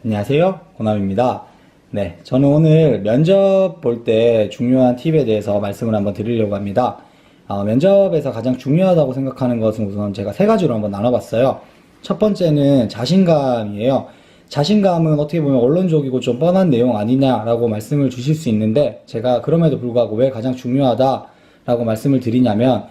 안녕하세요, 고남입니다. 네, 저는 오늘 면접 볼 때 중요한 팁에 대해서 말씀을 한번 드리려고 합니다. 면접에서 가장 중요하다고 생각하는 것은 우선 제가 세 가지로 한번 나눠봤어요. 첫 번째는 자신감이에요. 자신감은 어떻게 보면 원론적이고 좀 뻔한 내용 아니냐라고 말씀을 주실 수 있는데, 제가 그럼에도 불구하고 왜 가장 중요하다라고 말씀을 드리냐면,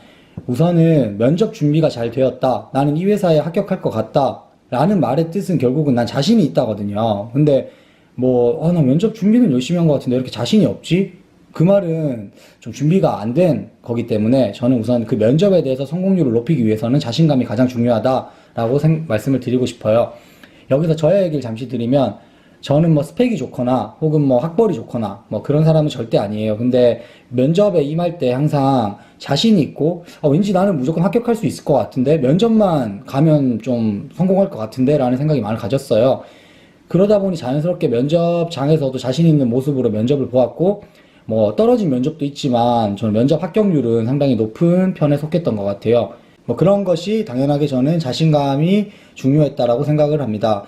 우선은 면접 준비가 잘 되었다, 나는 이 회사에 합격할 것 같다 라는 말의 뜻은 결국은 난 자신이 있다거든요. 근데 나 면접 준비는 열심히 한 것 같은데 왜 이렇게 자신이 없지? 그 말은 좀 준비가 안 된 거기 때문에, 저는 우선 그 면접에 대해서 성공률을 높이기 위해서는 자신감이 가장 중요하다라고 말씀을 드리고 싶어요. 여기서 저의 얘기를 잠시 드리면, 저는 스펙이 좋거나 혹은 학벌이 좋거나 그런 사람은 절대 아니에요. 근데 면접에 임할 때 항상 자신이 있고, 왠지 나는 무조건 합격할 수 있을 것 같은데, 면접만 가면 좀 성공할 것 같은데 라는 생각이 많이 가졌어요. 그러다 보니 자연스럽게 면접장에서도 자신 있는 모습으로 면접을 보았고, 떨어진 면접도 있지만 저는 면접 합격률은 상당히 높은 편에 속했던 것 같아요. 그런 것이 당연하게 저는 자신감이 중요했다라고 생각을 합니다.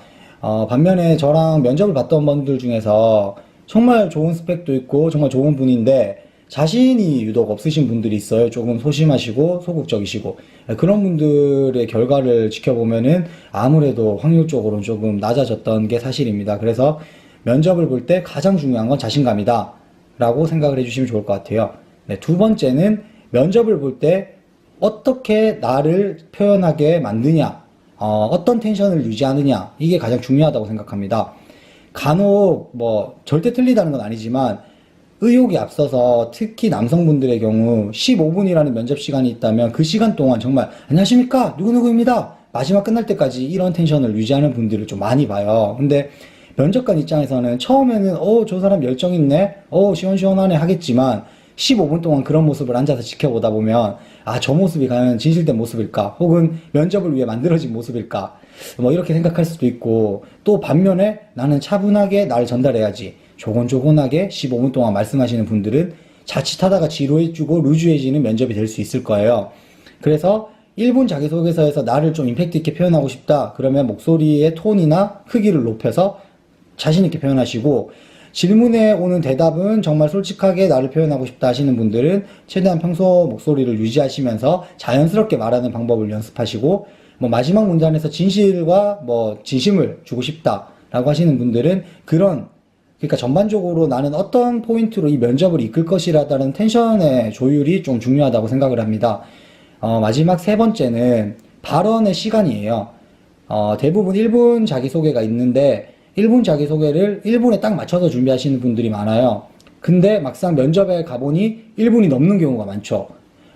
반면에 저랑 면접을 봤던 분들 중에서 정말 좋은 스펙도 있고 정말 좋은 분인데 자신이 유독 없으신 분들이 있어요. 조금 소심하시고 소극적이시고. 그런 분들의 결과를 지켜보면은 아무래도 확률적으로는 조금 낮아졌던 게 사실입니다. 그래서 면접을 볼 때 가장 중요한 건 자신감이다 라고 생각을 해주시면 좋을 것 같아요. 네, 두 번째는 면접을 볼 때 어떻게 나를 표현하게 만드냐, 어떤 텐션을 유지하느냐, 이게 가장 중요하다고 생각합니다. 간혹 절대 틀리다는 건 아니지만 의욕이 앞서서 특히 남성분들의 경우 15분이라는 면접 시간이 있다면 그 시간 동안 정말 안녕하십니까 누구누구입니다 마지막 끝날 때까지 이런 텐션을 유지하는 분들을 좀 많이 봐요. 근데 면접관 입장에서는 처음에는 저 사람 열정 있네, 시원시원하네 하겠지만 15분 동안 그런 모습을 앉아서 지켜보다 보면 저 모습이 과연 진실된 모습일까, 혹은 면접을 위해 만들어진 모습일까, 이렇게 생각할 수도 있고, 또 반면에 나는 차분하게 나를 전달해야지 조곤조곤하게 15분 동안 말씀하시는 분들은 자칫하다가 지루해지고 루즈해지는 면접이 될 수 있을 거예요. 그래서 1분 자기소개서에서 나를 좀 임팩트 있게 표현하고 싶다 그러면 목소리의 톤이나 크기를 높여서 자신 있게 표현하시고, 질문에 오는 대답은 정말 솔직하게 나를 표현하고 싶다 하시는 분들은 최대한 평소 목소리를 유지하시면서 자연스럽게 말하는 방법을 연습하시고, 마지막 문단에서 진실과 진심을 주고 싶다 라고 하시는 분들은 그러니까 전반적으로 나는 어떤 포인트로 이 면접을 이끌 것이라는 텐션의 조율이 좀 중요하다고 생각을 합니다. 마지막 세 번째는 발언의 시간이에요. 대부분 1분 자기소개가 있는데 1분 자기소개를 1분에 딱 맞춰서 준비하시는 분들이 많아요. 근데 막상 면접에 가보니 1분이 넘는 경우가 많죠.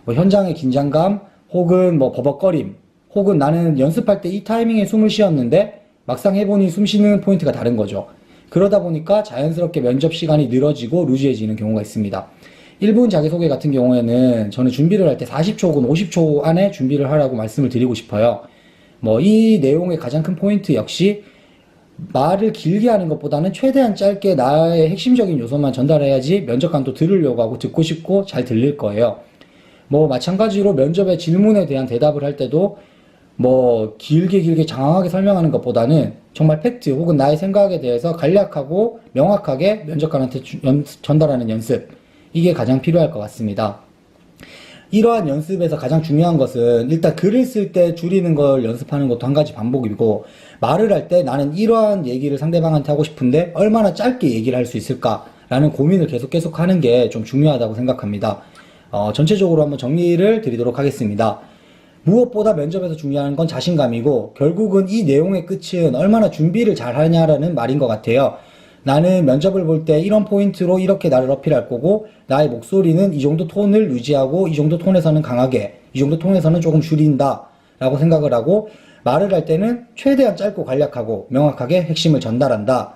현장의 긴장감, 혹은 버벅거림, 혹은 나는 연습할 때 이 타이밍에 숨을 쉬었는데 막상 해보니 숨 쉬는 포인트가 다른 거죠. 그러다 보니까 자연스럽게 면접 시간이 늘어지고 루즈해지는 경우가 있습니다. 1분 자기소개 같은 경우에는 저는 준비를 할 때 40초 혹은 50초 안에 준비를 하라고 말씀을 드리고 싶어요. 이 내용의 가장 큰 포인트 역시 말을 길게 하는 것보다는 최대한 짧게 나의 핵심적인 요소만 전달해야지 면접관도 들으려고 하고 듣고 싶고 잘 들릴 거예요. 마찬가지로 면접의 질문에 대한 대답을 할 때도 길게 장황하게 설명하는 것보다는 정말 팩트 혹은 나의 생각에 대해서 간략하고 명확하게 면접관한테 전달하는 연습, 이게 가장 필요할 것 같습니다. 이러한 연습에서 가장 중요한 것은 일단 글을 쓸 때 줄이는 걸 연습하는 것도 한 가지 방법이고, 말을 할 때 나는 이러한 얘기를 상대방한테 하고 싶은데 얼마나 짧게 얘기를 할 수 있을까라는 고민을 계속 하는 게 좀 중요하다고 생각합니다. 전체적으로 한번 정리를 드리도록 하겠습니다. 무엇보다 면접에서 중요한 건 자신감이고, 결국은 이 내용의 끝은 얼마나 준비를 잘 하냐라는 말인 것 같아요. 나는 면접을 볼 때 이런 포인트로 이렇게 나를 어필할 거고, 나의 목소리는 이 정도 톤을 유지하고 이 정도 톤에서는 강하게, 이 정도 톤에서는 조금 줄인다 라고 생각을 하고, 말을 할 때는 최대한 짧고 간략하고 명확하게 핵심을 전달한다.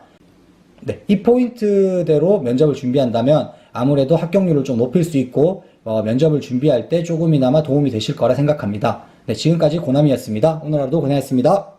네, 이 포인트대로 면접을 준비한다면 아무래도 합격률을 좀 높일 수 있고, 면접을 준비할 때 조금이나마 도움이 되실 거라 생각합니다. 네, 지금까지 고남이었습니다. 오늘 하루도 고생하셨습니다.